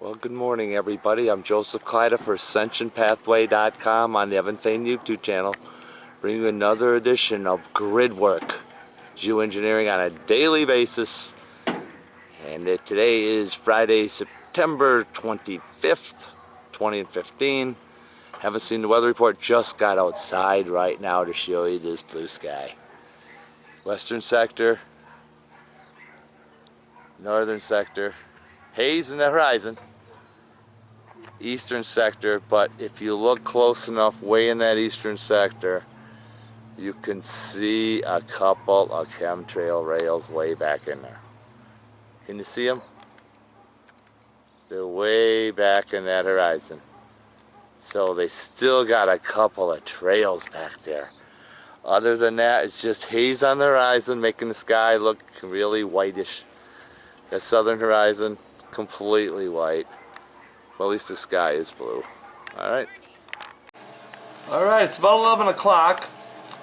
Well, good morning, everybody. I'm Joseph Clyda for AscensionPathway.com on the Evan Fain YouTube channel, bringing you another edition of Grid Work, geoengineering on a daily basis. And today is Friday, September 25th, 2015. Haven't seen the weather report, just got outside right now to show you this blue sky. Western sector, northern sector, haze in the horizon. Eastern sector, but if you look close enough way in that eastern sector, you can see a couple of chemtrail rails way back in there. Can you see them? They're way back in that horizon. So they still got a couple of trails back there. Other than that, it's just haze on the horizon, making the sky look really whitish. That southern horizon, completely white. Well, at least the sky is blue. Alright, it's about 11 o'clock,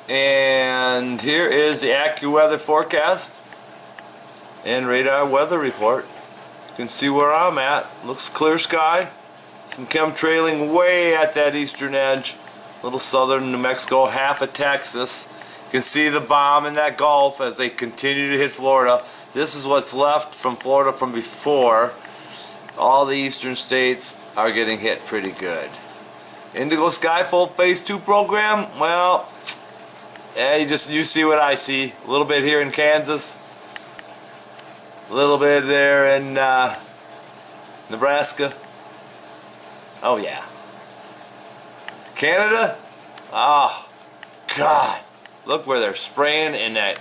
and here is the AccuWeather forecast and radar weather report. You can see where I'm at. Looks clear sky. Some chemtrailing way at that eastern edge. Little southern New Mexico, half of Texas. You can see the bomb in that Gulf as they continue to hit Florida. This is what's left from Florida from before. All the eastern states are getting hit pretty good. Indigo Skyfold Phase 2 program, well, yeah, you see what I see. A little bit here in Kansas, a little bit there in Nebraska. Oh yeah. Canada? Oh, God. Look where they're spraying in that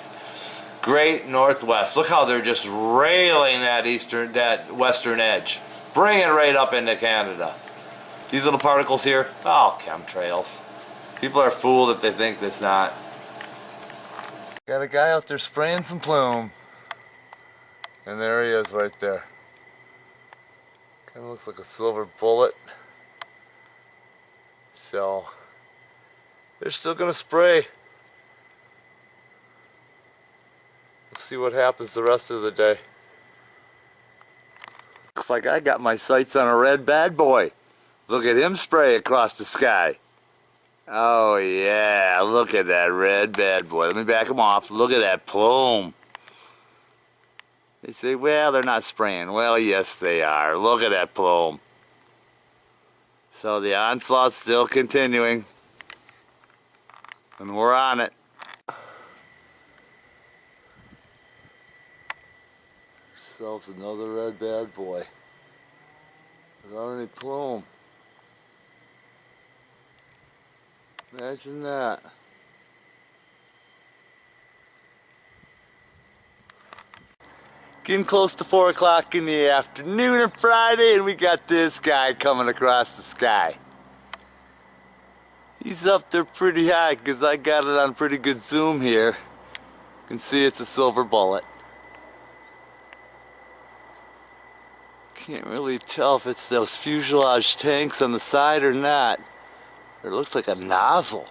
great northwest. Look how they're just railing that western edge. Bring it right up into Canada. These little particles here, oh, chemtrails. People are fooled if they think it's not. Got a guy out there spraying some plume. And there he is right there. Kind of looks like a silver bullet. So, they're still going to spray. We'll see what happens the rest of the day. Looks like I got my sights on a red bad boy. Look at him spray across the sky. Oh yeah, look at that red bad boy. Let me back him off. Look at that plume. They say, well, they're not spraying. Well, yes, they are. Look at that plume. So the onslaught's still continuing. And we're on it. Ourselves another red bad boy. Without any plume. Imagine that. Getting close to 4 o'clock in the afternoon on Friday, and we got this guy coming across the sky. He's up there pretty high because I got it on pretty good zoom here. You can see it's a silver bullet. Can't really tell if it's those fuselage tanks on the side or not. It looks like a nozzle.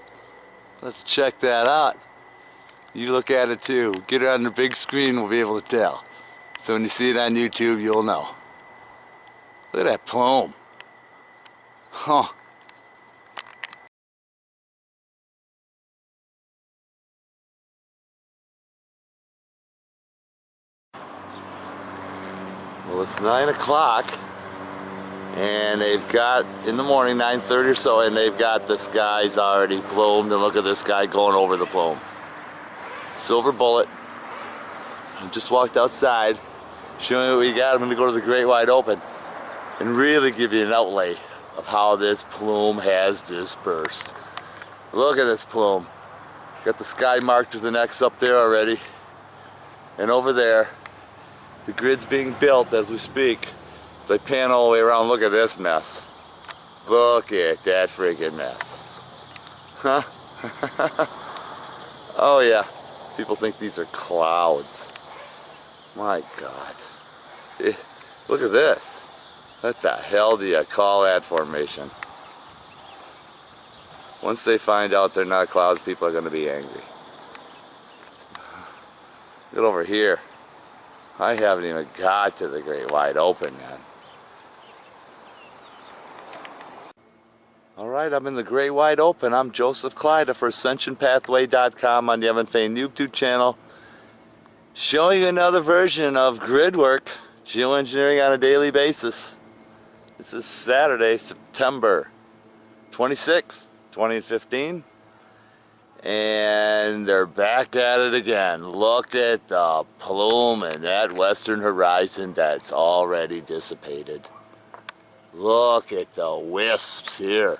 Let's check that out. You look at it too. Get it on the big screen, we'll be able to tell. So when you see it on YouTube, you'll know. Look at that plume. Huh. Well, it's 9 o'clock. And they've got, in the morning, 9:30 or so, and they've got the skies already plumed. And look at this guy going over the plume. Silver bullet. I just walked outside, showing you what we got. I'm going to go to the Great Wide Open and really give you an outlay of how this plume has dispersed. Look at this plume. Got the sky marked with an X up there already. And over there, the grid's being built as we speak. So I pan all the way around, look at this mess. Look at that freaking mess. Huh? Oh yeah, people think these are clouds. My God. Look at this. What the hell do you call that formation? Once they find out they're not clouds, people are going to be angry. Get over here. I haven't even got to the Great Wide Open yet. Alright, I'm in the great wide open. I'm Joseph Clyda for AscensionPathway.com on the Evan Fain YouTube channel. Showing you another version of grid work, geoengineering on a daily basis. This is Saturday, September 26th, 2015. And they're back at it again. Look at the plume and that western horizon that's already dissipated. Look at the wisps here.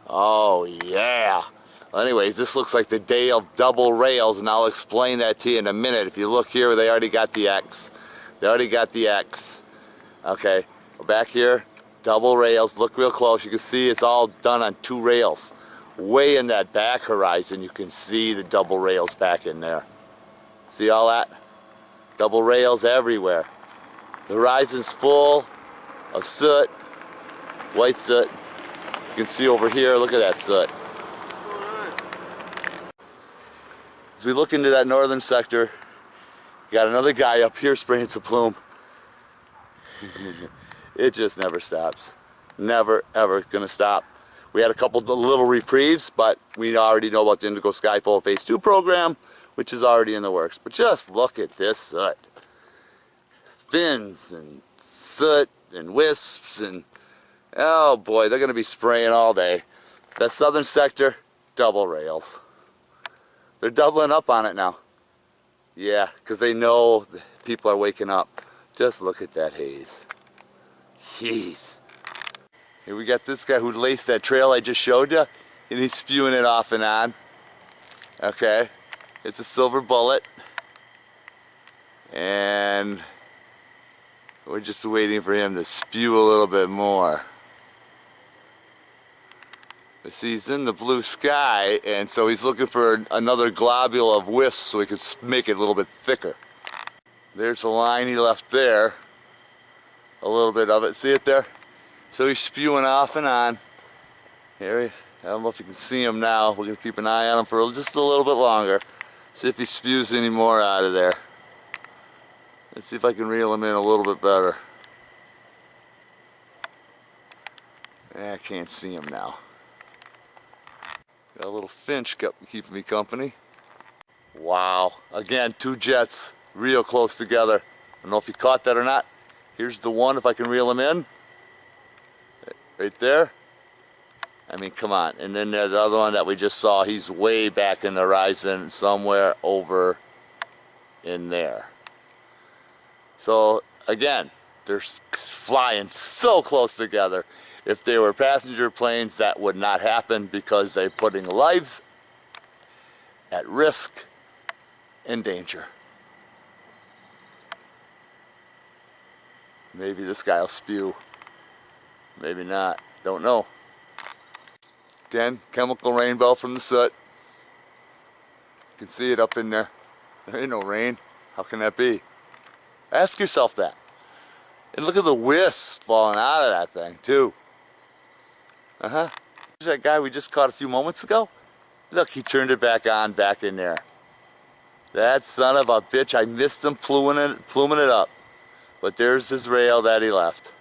Oh yeah. Well, anyways, this looks like the day of double rails, and I'll explain that to you in a minute. If you look here, they already got the X. They already got the X. Okay, back here, double rails. Look real close. You can see it's all done on 2 rails. Way in that back horizon, you can see the double rails back in there. See all that? Double rails everywhere. The horizon's full of soot, white soot. You can see over here, look at that soot. As we look into that northern sector, you got another guy up here spraying some plume. It just never stops. Never, ever gonna stop. We had a couple of little reprieves, but we already know about the Indigo Skyfall Phase 2 program, which is already in the works. But just look at this soot. Fins and soot and wisps and oh boy, they're going to be spraying all day. That southern sector, double rails. They're doubling up on it now. Yeah, because they know people are waking up. Just look at that haze. Jeez. Here we got this guy who laced that trail I just showed you, and he's spewing it off and on. Okay, it's a silver bullet. And we're just waiting for him to spew a little bit more. See, he's in the blue sky, and so he's looking for another globule of wisps so he can make it a little bit thicker. There's a line he left there. A little bit of it. See it there? So he's spewing off and on. Here, I don't know if you can see him now. We're going to keep an eye on him for just a little bit longer. See if he spews any more out of there. Let's see if I can reel him in a little bit better. I can't see him now. Got a little finch keeping me company. Wow. Again, 2 jets real close together. I don't know if you caught that or not. Here's the one, if I can reel him in. Right there. I mean, come on. And then there's the other one that we just saw. He's way back in the horizon, somewhere over in there. So, again, they're flying so close together. If they were passenger planes, that would not happen because they're putting lives at risk and danger. Maybe this guy will spew. Maybe not. Don't know. Again, chemical rainbow from the soot. You can see it up in there. There ain't no rain. How can that be? Ask yourself that. And look at the wisps falling out of that thing, too. There's that guy we just caught a few moments ago. Look, he turned it back on, back in there. That son of a bitch, I missed him pluming it up. But there's his rail that he left.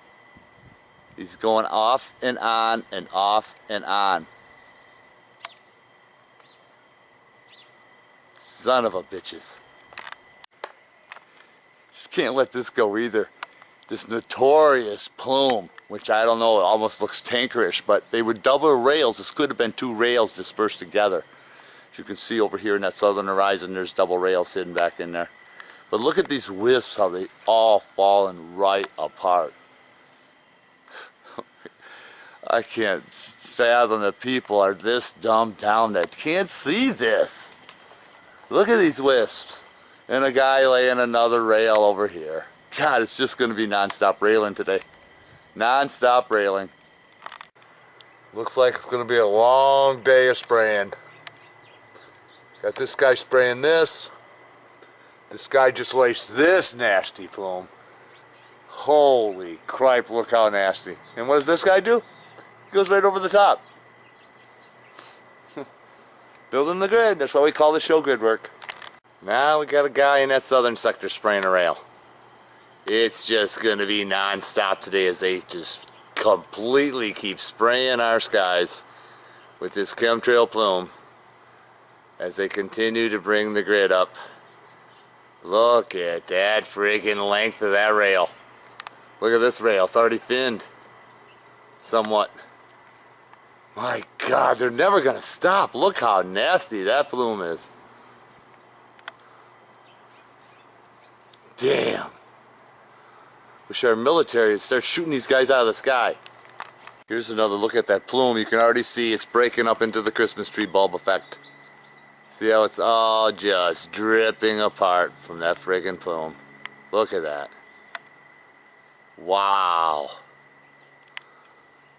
He's going off and on and off and on. Son of a bitches. Just can't let this go either. This notorious plume, which I don't know, it almost looks tankerish, but they were double rails. This could have been 2 rails dispersed together. As you can see over here in that southern horizon, there's double rails hidden back in there. But look at these wisps, how they all fallen right apart. I can't fathom that people are this dumbed down that can't see this. Look at these wisps. And a guy laying another rail over here. God, it's just going to be non-stop railing today. Non-stop railing. Looks like it's going to be a long day of spraying. Got this guy spraying this. This guy just laced this nasty plume. Holy cripe, look how nasty. And what does this guy do? He goes right over the top. Building the grid, that's why we call the show grid work. Now we got a guy in that southern sector spraying a rail. It's just going to be non-stop today as they just completely keep spraying our skies with this chemtrail plume as they continue to bring the grid up. Look at that freaking length of that rail. Look at this rail, it's already thinned somewhat. My God, they're never gonna stop. Look how nasty that plume is. Damn. Wish our military would start shooting these guys out of the sky. Here's another look at that plume. You can already see it's breaking up into the Christmas tree bulb effect. See how it's all just dripping apart from that friggin' plume. Look at that. Wow.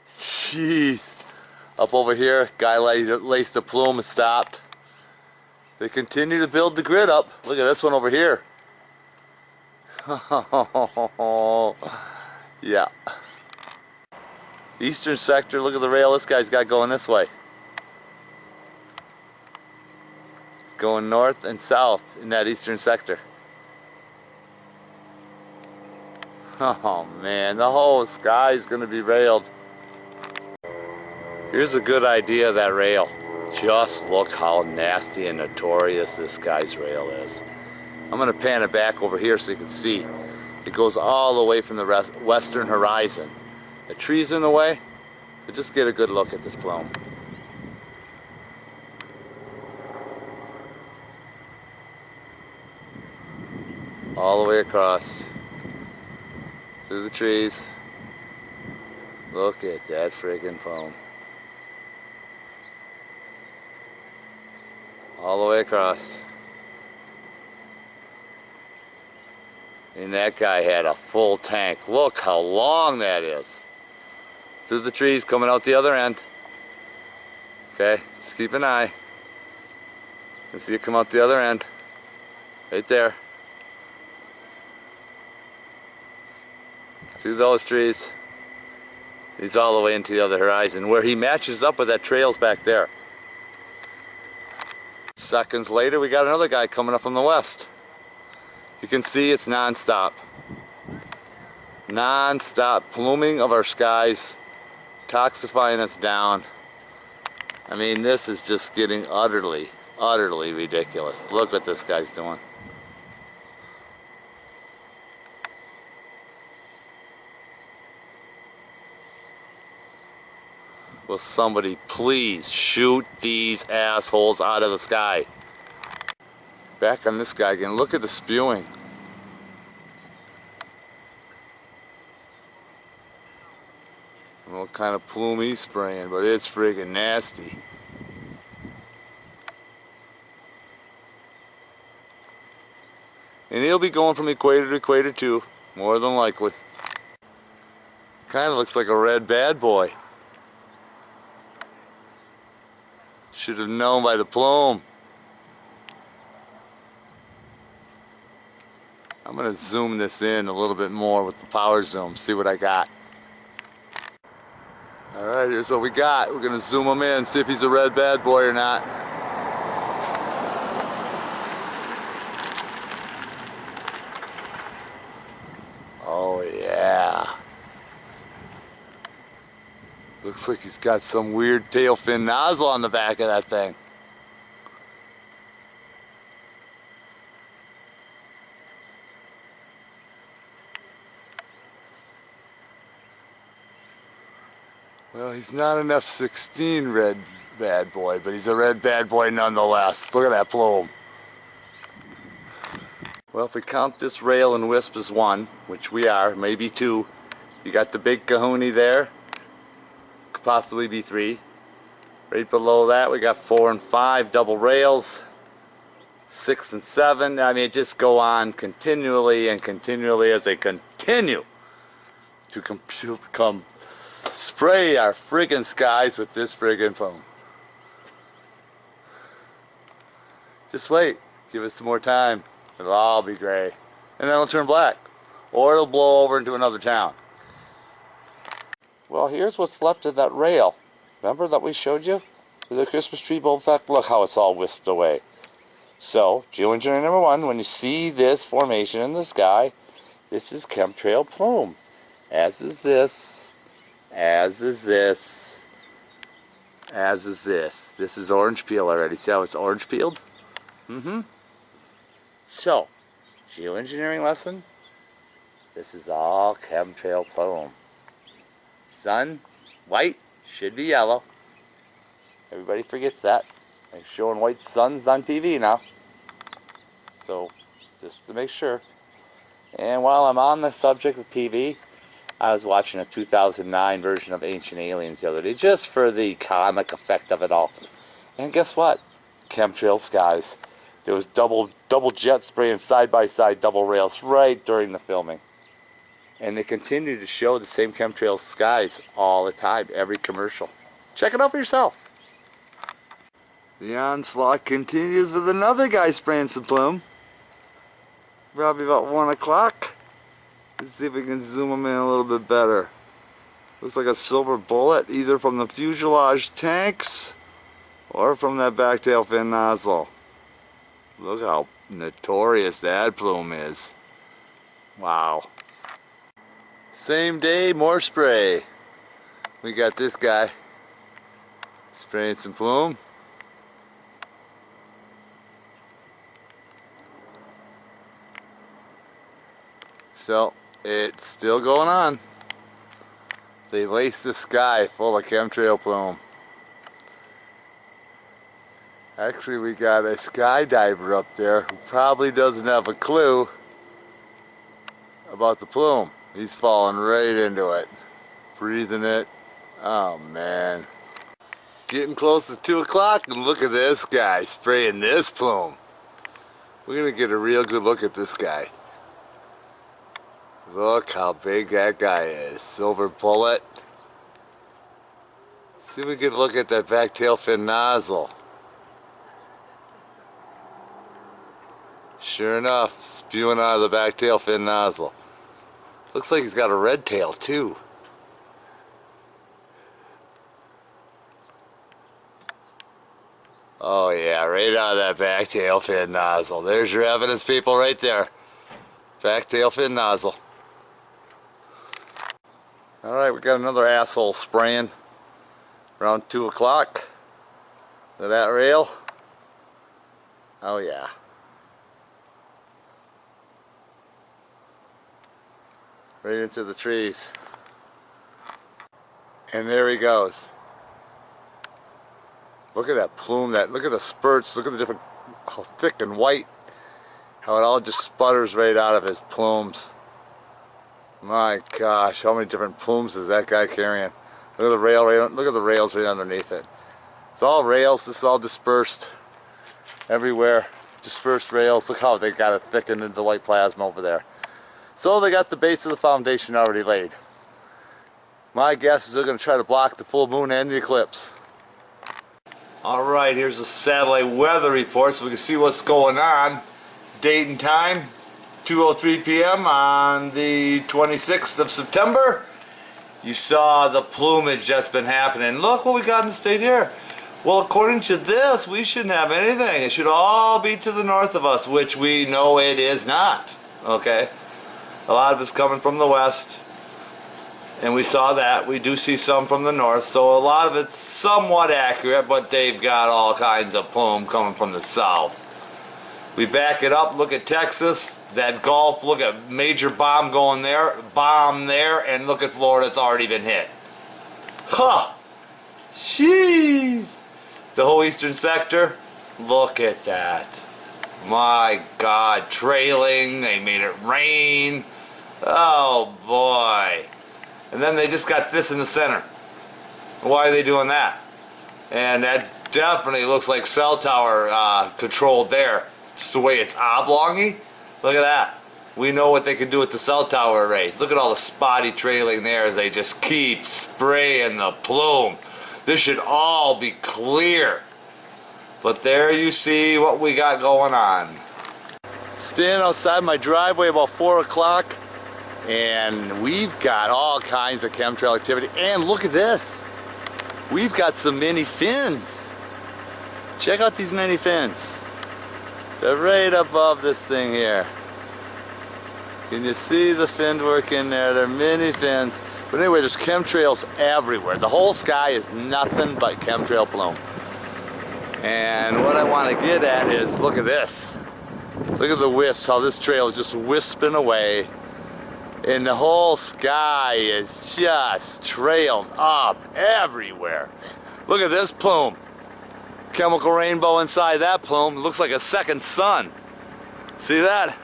Jeez. Up over here, guy laced the plume and stopped. They continue to build the grid up. Look at this one over here. Yeah. Eastern sector, look at the rail this guy's got going this way. It's going north and south in that eastern sector. Oh man, the whole sky is going to be railed. Here's a good idea of that rail. Just look how nasty and notorious this guy's rail is. I'm going to pan it back over here so you can see. It goes all the way from the western horizon. The trees in the way, but just get a good look at this plume. All the way across. Through the trees. Look at that friggin' plume. All the way across. And that guy had a full tank. Look how long that is. Through the trees, coming out the other end. Okay, just keep an eye. You can see it come out the other end. Right there. Through those trees. He's all the way into the other horizon. Where he matches up with that trail's back there. Seconds later, we got another guy coming up from the west. You can see it's non-stop. Non-stop pluming of our skies, toxifying us down. I mean, this is just getting utterly, utterly ridiculous. Look what this guy's doing. Will somebody please shoot these assholes out of the sky? Back on this guy again. Look at the spewing. I don't know what kind of plume he's spraying, but it's friggin' nasty. And he'll be going from equator to equator too, more than likely. Kind of looks like a red bad boy. Should have known by the plume. I'm going to zoom this in a little bit more with the power zoom, see what I got. Alright, here's what we got. We're going to zoom him in, see if he's a red bad boy or not. Oh yeah. Looks like he's got some weird tail fin nozzle on the back of that thing. Well, he's not an F-16 red bad boy, but he's a red bad boy nonetheless. Look at that plume. Well, if we count this rail and wisp as one, which we are, maybe two, you got the big kahuna there, could possibly be three. Right below that, we got 4 and 5 double rails, 6 and 7. I mean, just go on continually and continually as they continue to come spray our friggin' skies with this friggin' plume. Just wait, give it some more time. It'll all be gray, and then it'll turn black, or it'll blow over into another town. Well, here's what's left of that rail. Remember that we showed you? With the Christmas tree bulb effect? Look how it's all wisped away. So, geoengineer number 1, when you see this formation in the sky, this is chemtrail plume. As is this, As is this. As is this. This is orange peel already. See how it's orange peeled? So, geoengineering lesson. This is all chemtrail plume. Sun, white, should be yellow. Everybody forgets that. They're showing white suns on TV now. So, just to make sure. And while I'm on the subject of TV, I was watching a 2009 version of Ancient Aliens the other day, just for the comic effect of it all. And guess what? Chemtrail skies. There was double jet spraying side by side double rails right during the filming. And they continue to show the same chemtrail skies all the time, every commercial. Check it out for yourself. The onslaught continues with another guy spraying some plume. Probably about 1 o'clock. Let's see if we can zoom him in a little bit better. Looks like a silver bullet, either from the fuselage tanks or from that back tail fin nozzle. Look how notorious that plume is. Wow. Same day, more spray. We got this guy spraying some plume. So, it's still going on. They lace the sky full of chemtrail plume. Actually, we got a skydiver up there who probably doesn't have a clue about the plume. He's falling right into it, breathing it. Oh man. Getting close to 2 o'clock and look at this guy spraying this plume. We're gonna get a real good look at this guy. Look how big that guy is. Silver bullet. See if we can look at that back tail fin nozzle. Sure enough, spewing out of the back tail fin nozzle. Looks like he's got a red tail too. Oh yeah, right out of that back tail fin nozzle. There's your evidence, people, right there. Back tail fin nozzle. Alright, we got another asshole spraying around 2 o'clock. Look at that rail. Oh yeah. Right into the trees. And there he goes. Look at that plume, look at the spurts, look at the different, how thick and white, how it all just sputters right out of his plumes. My gosh, how many different plumes is that guy carrying? Look at the rail, look at the rails right underneath it. It's all rails, this is all dispersed everywhere. Dispersed rails, look how they got it thickened into white plasma over there. So they got the base of the foundation already laid. My guess is they're going to try to block the full moon and the eclipse. Alright, here's a satellite weather report so we can see what's going on. Date and time, 2:03 p.m. on the 26th of September. You saw the plumage that's been happening. Look what we got in the state here. Well, according to this, we shouldn't have anything. It should all be to the north of us, which we know it is not. Okay? A lot of it's coming from the west, and we saw that. We do see some from the north, so a lot of it's somewhat accurate, but they've got all kinds of plume coming from the south. We back it up, look at Texas, that Gulf, look at major bomb going there, bomb there, and look at Florida, it's already been hit. Huh! Jeez! The whole eastern sector, look at that. My God, trailing, they made it rain. Oh boy. And then they just got this in the center. Why are they doing that? And that definitely looks like cell tower controlled there. Just the way it's oblongy. Look at that. We know what they can do with the cell tower arrays. Look at all the spotty trailing there as they just keep spraying the plume. This should all be clear. But there you see what we got going on. Standing outside my driveway about 4 o'clock, and we've got all kinds of chemtrail activity. And look at this. We've got some mini fins. Check out these mini fins. They're right above this thing here. Can you see the fin work in there? They're mini fins. But anyway, there's chemtrails everywhere. The whole sky is nothing but chemtrail plume. And what I want to get at is, look at this. Look at the wisps, how this trail is just wisping away. And the whole sky is just trailed up everywhere. Look at this plume. Chemical rainbow inside that plume. It looks like a second sun. See that?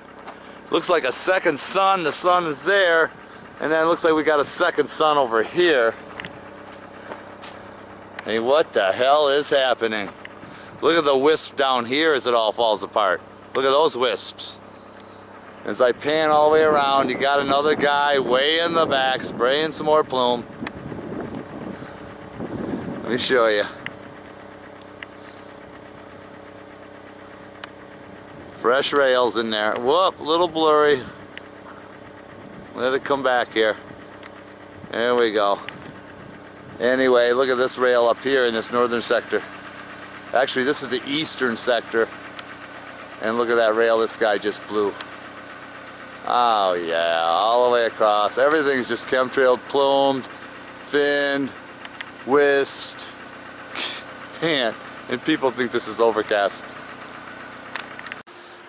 Looks like a second sun. The sun is there. And then it looks like we got a second sun over here. Hey, what the hell is happening? Look at the wisp down here as it all falls apart. Look at those wisps. As I pan all the way around, you got another guy way in the back spraying some more plume. Let me show you. Fresh rails in there. Whoop, a little blurry. Let it come back here. There we go. Anyway, look at this rail up here in this northern sector. Actually, this is the eastern sector. And look at that rail this guy just blew. Oh yeah, all the way across. Everything's just chemtrailed, plumed, finned, wisped. Man, and people think this is overcast.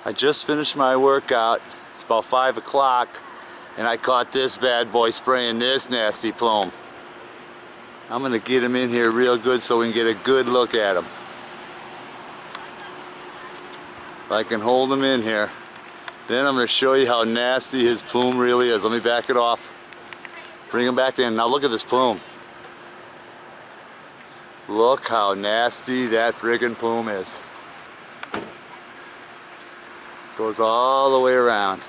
I just finished my workout. It's about 5 o'clock, and I caught this bad boy spraying this nasty plume. I'm gonna get him in here real good so we can get a good look at him. If I can hold him in here. Then I'm going to show you how nasty his plume really is. Let me back it off. Bring him back in. Now look at this plume. Look how nasty that friggin' plume is. Goes all the way around.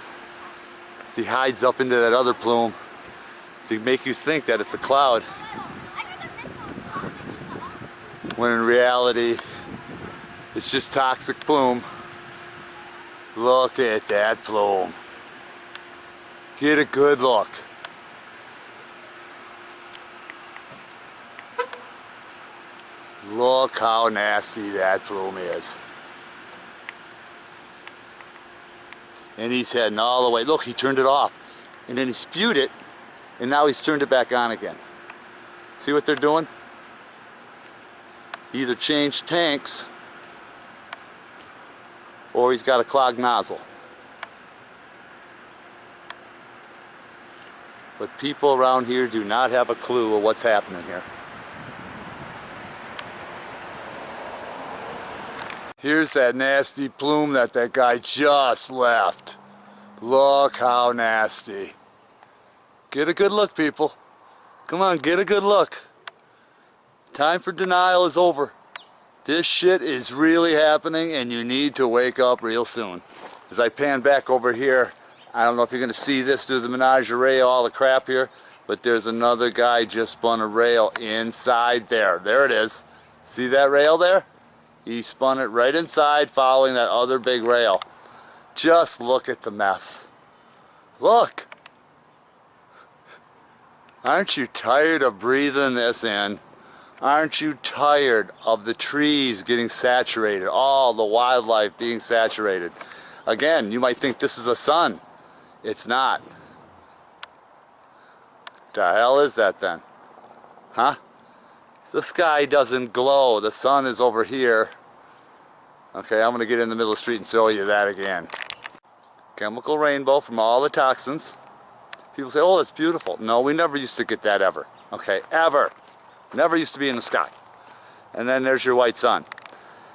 See, hides up into that other plume to make you think that it's a cloud. When in reality, it's just toxic plume. Look at that plume. Get a good look. Look how nasty that plume is. And he's heading all the way. Look, he turned it off. And then he spewed it. And now he's turned it back on again. See what they're doing? Either changed tanks or he's got a clogged nozzle. But people around here do not have a clue of what's happening here. Here's that nasty plume that guy just left. Look how nasty. Get a good look, people. Come on, get a good look. Time for denial is over. This shit is really happening and you need to wake up real soon. As I pan back over here, I don't know if you're going to see this through the menagerie, all the crap here, but there's another guy just spun a rail inside there. There it is. See that rail there? He spun it right inside following that other big rail. Just look at the mess. Look! Aren't you tired of breathing this in? Aren't you tired of the trees getting saturated, all the wildlife being saturated? Again, you might think this is a sun. It's not. The hell is that then? Huh? The sky doesn't glow. The sun is over here. Okay, I'm going to get in the middle of the street and show you that again. Chemical rainbow from all the toxins. People say, oh, that's beautiful. No, we never used to get that ever. Okay, ever. Never used to be in the sky. And then there's your white sun.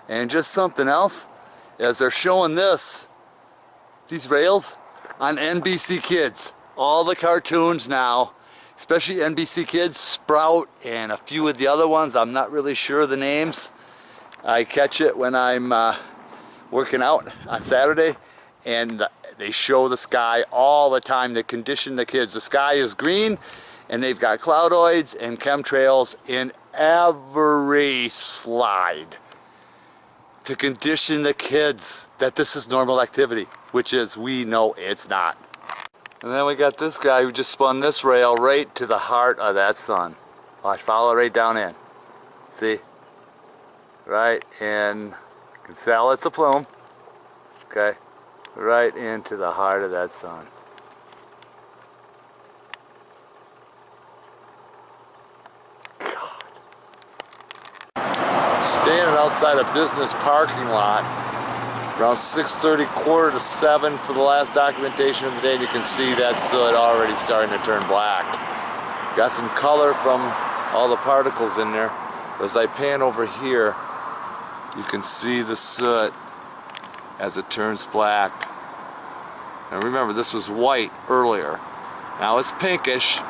And just something else, as they're showing this, these rails on NBC Kids. All the cartoons now, especially NBC Kids, Sprout, and a few of the other ones, I'm not really sure of the names. I catch it when I'm working out on Saturday, and they show the sky all the time to condition the kids. The sky is green, and they've got cloudoids and chemtrails in every slide to condition the kids that this is normal activity, which is, we know it's not. And then we got this guy who just spun this rail right to the heart of that sun. Watch, follow it right down in. See? Right in. You can tell it's a plume. Okay? Right into the heart of that sun. Standing outside a business parking lot around 6:30, quarter to 7 for the last documentation of the day, and you can see that soot already starting to turn black. Got some color from all the particles in there. As I pan over here, you can see the soot as it turns black. And remember, this was white earlier. Now it's pinkish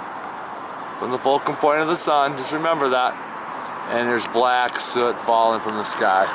from the fulcrum point of the sun. Just remember that. And there's black soot falling from the sky.